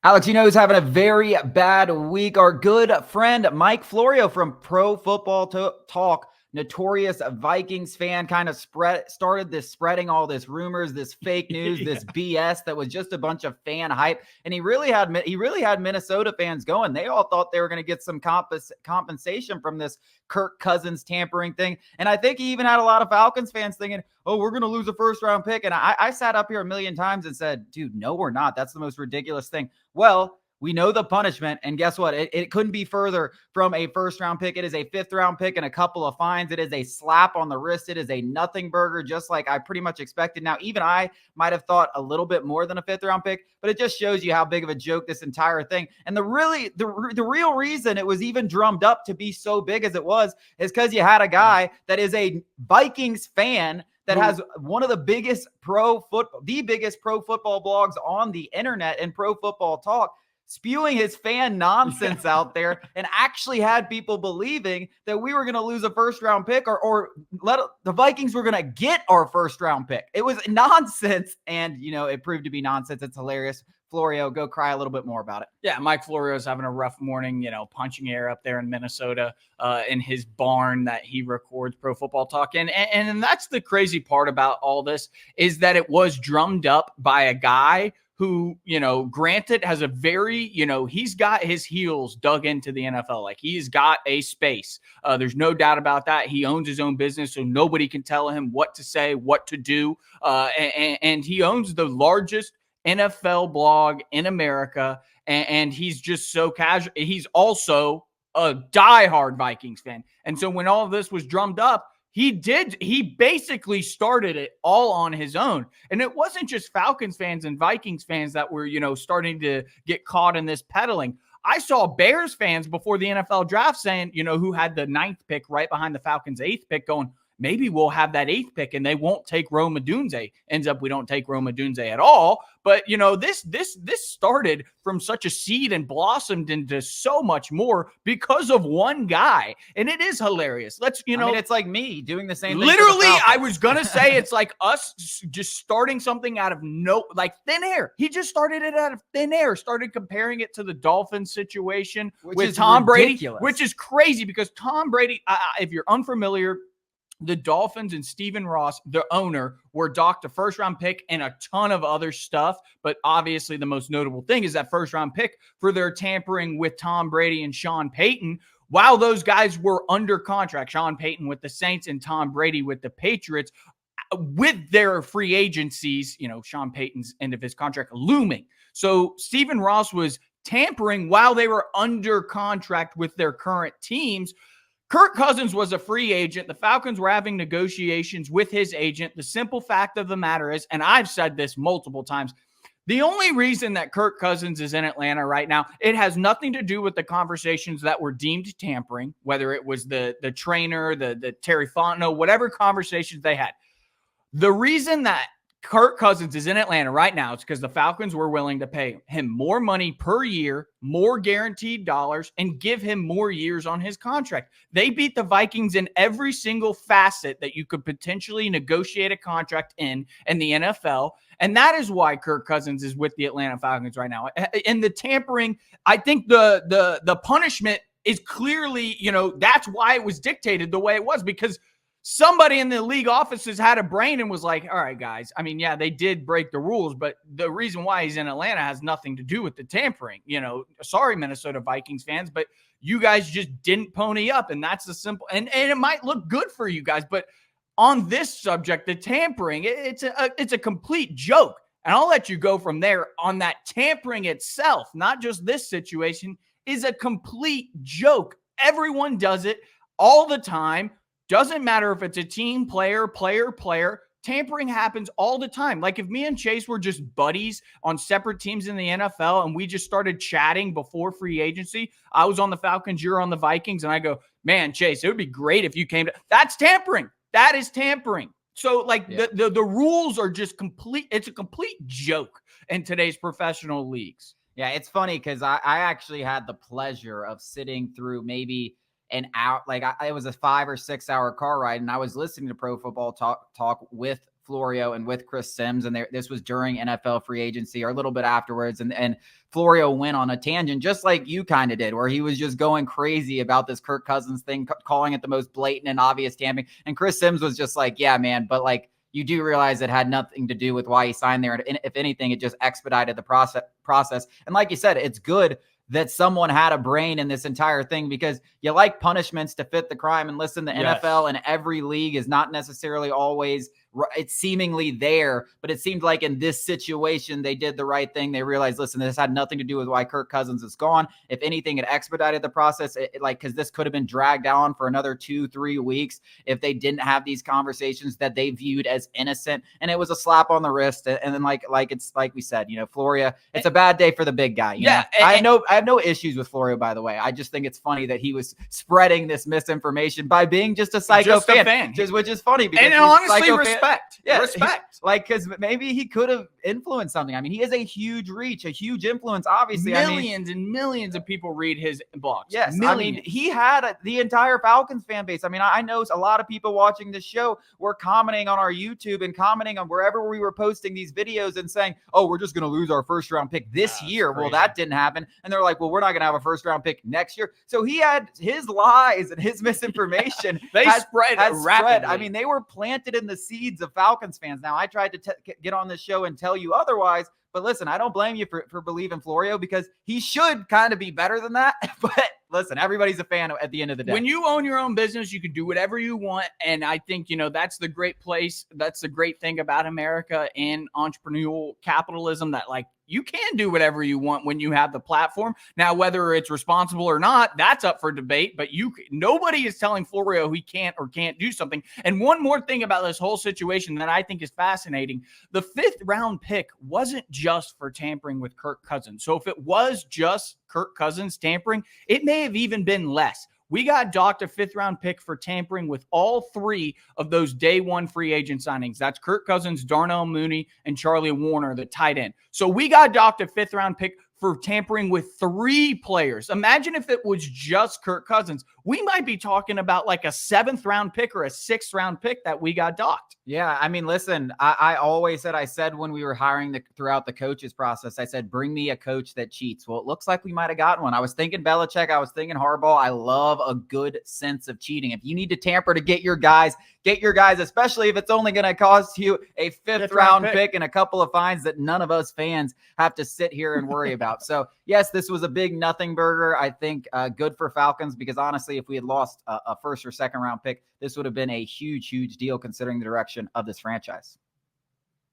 Alex, who's having a very bad week? Our good friend Mike Florio from Pro Football Talk, notorious Vikings fan, kind of started spreading all this rumors, this fake news, this BS that was just a bunch of fan hype. And he really had Minnesota fans going. They all thought they were going to get some compensation from this Kirk Cousins tampering thing. And I think he even had a lot of Falcons fans thinking, oh, we're going to lose a first round pick. And I sat up here a million times and said, dude, no, we're not. That's the most ridiculous thing. Well, we know the punishment, and guess what? It couldn't be further from a first-round pick. It is a fifth-round pick and a couple of fines. It is a slap on the wrist. It is a nothing burger, just like I pretty much expected. Now, even I might have thought a little bit more than a fifth-round pick, but it just shows you how big of a joke this entire thing. And the real reason it was even drummed up to be so big as it was is because you had a guy that is a Vikings fan that has one of the biggest pro football blogs on the internet and Pro Football Talk, spewing his fan nonsense out there, and actually had people believing that we were going to lose a first round pick or the Vikings were going to get our first round pick. It was nonsense. And, it proved to be nonsense. It's hilarious. Florio, go cry a little bit more about it. Yeah, Mike Florio is having a rough morning, punching air up there in Minnesota in his barn that he records Pro Football Talk in. And that's the crazy part about all this, is that it was drummed up by a guy who, granted has a very, he's got his heels dug into the NFL. Like, he's got a space. There's no doubt about that. He owns his own business, so nobody can tell him what to say, what to do. And he owns the largest NFL blog in America, and he's just so casual. He's also a diehard Vikings fan. And so when all of this was drummed up, he basically started it all on his own. And it wasn't just Falcons fans and Vikings fans that were, starting to get caught in this peddling. I saw Bears fans before the NFL draft saying, who had the 9th pick right behind the Falcons' 8th pick, going, maybe we'll have that 8th pick and they won't take Rome Odunze. Ends up we don't take Rome Odunze at all. But, this started from such a seed and blossomed into so much more because of one guy. And it is hilarious. It's like me doing the same thing. Literally, I was going to say it's like us just starting something out of thin air. He just started it out of thin air, started comparing it to the Dolphins situation with Tom Brady, which is crazy because Tom Brady, if you're unfamiliar, the Dolphins and Stephen Ross, the owner, were docked a first-round pick and a ton of other stuff. But obviously the most notable thing is that first-round pick for their tampering with Tom Brady and Sean Payton while those guys were under contract. Sean Payton with the Saints and Tom Brady with the Patriots. With their free agencies, Sean Payton's end of his contract looming. So Stephen Ross was tampering while they were under contract with their current teams. Kirk Cousins was a free agent. The Falcons were having negotiations with his agent. The simple fact of the matter is, and I've said this multiple times, the only reason that Kirk Cousins is in Atlanta right now, it has nothing to do with the conversations that were deemed tampering, whether it was the trainer, the Terry Fontenot, whatever conversations they had. The reason that Kirk Cousins is in Atlanta right now is because the Falcons were willing to pay him more money per year, more guaranteed dollars, and give him more years on his contract. They beat the Vikings in every single facet that you could potentially negotiate a contract in the NFL. And that is why Kirk Cousins is with the Atlanta Falcons right now. And the tampering, I think the punishment is clearly, that's why it was dictated the way it was, because somebody in the league offices had a brain and was like, all right, guys, they did break the rules, but the reason why he's in Atlanta has nothing to do with the tampering. Sorry, Minnesota Vikings fans, but you guys just didn't pony up. And that's the simple, and it might look good for you guys, but on this subject, the tampering, it's a complete joke. And I'll let you go from there. On that, tampering itself, not just this situation, is a complete joke. Everyone does it all the time. Doesn't matter if it's a team, player. Tampering happens all the time. Like if me and Chase were just buddies on separate teams in the NFL and we just started chatting before free agency, I was on the Falcons, you're on the Vikings, and I go, man, Chase, it would be great if you came to – that's tampering. That is tampering. So the rules are just complete – it's a complete joke in today's professional leagues. Yeah, it's funny because I actually had the pleasure of sitting through maybe – an hour, it was a 5 or 6 hour car ride, and I was listening to Pro Football Talk with Florio and with Chris Sims, and this was during NFL free agency or a little bit afterwards, and Florio went on a tangent just like you kind of did, where he was just going crazy about this Kirk Cousins thing, calling it the most blatant and obvious tampering, and Chris Sims was just like, yeah, man, but like, you do realize it had nothing to do with why he signed there. And if anything, it just expedited the process. And like you said, it's good that someone had a brain in this entire thing, because you like punishments to fit the crime. And listen, the NFL and every league is not necessarily always, it's seemingly there, but it seemed like in this situation, they did the right thing. They realized, listen, this had nothing to do with why Kirk Cousins is gone. If anything, it expedited the process, because this could have been dragged on for another 2-3 weeks if they didn't have these conversations that they viewed as innocent. And it was a slap on the wrist. And then like it's like we said, Florio, it's a bad day for the big guy. I have no issues with Florio, by the way. I just think it's funny that he was spreading this misinformation by being just a psycho fan. Which is funny, because and honestly, respect. Like, because maybe he could have influenced something. I mean, he has a huge reach, a huge influence, obviously. Millions and millions of people read his blogs. Yes, millions. I mean, he had the entire Falcons fan base. I mean, I know a lot of people watching this show were commenting on our YouTube and commenting on wherever we were posting these videos and saying, oh, we're just going to lose our first-round pick this year. Well, that didn't happen. And they're like, well, we're not going to have a first-round pick next year. So he had his lies and his misinformation. They spread rapidly. I mean, they were planted in the seeds of Falcons fans. Now, I tried to get on this show and tell you otherwise, but listen, I don't blame you for believing Florio, because he should kind of be better than that. But listen, everybody's a fan at the end of the day. When you own your own business, you can do whatever you want. And I think, that's the great place. That's the great thing about America and entrepreneurial capitalism, that like, you can do whatever you want when you have the platform. Now, whether it's responsible or not, that's up for debate, but nobody is telling Florio he can't or can't do something. And one more thing about this whole situation that I think is fascinating, the 5th round pick wasn't just for tampering with Kirk Cousins. So if it was just Kirk Cousins tampering, it may have even been less. We got docked a 5th round pick for tampering with all 3 of those day one free agent signings. That's Kirk Cousins, Darnell Mooney, and Charlie Warner, the tight end. So we got docked a 5th round pick for tampering with 3 players. Imagine if it was just Kirk Cousins. We might be talking about like a 7th round pick or a 6th round pick that we got docked. Yeah, I mean, listen, I always said when we were hiring throughout the coaches process, I said, bring me a coach that cheats. Well, it looks like we might have gotten one. I was thinking Belichick. I was thinking Harbaugh. I love a good sense of cheating. If you need to tamper to get your guys, especially if it's only going to cost you a 5th round pick and a couple of fines that none of us fans have to sit here and worry about. So, yes, this was a big nothing burger. I think good for Falcons, because honestly, if we had lost a 1st or 2nd round pick, this would have been a huge, huge deal considering the direction of this franchise.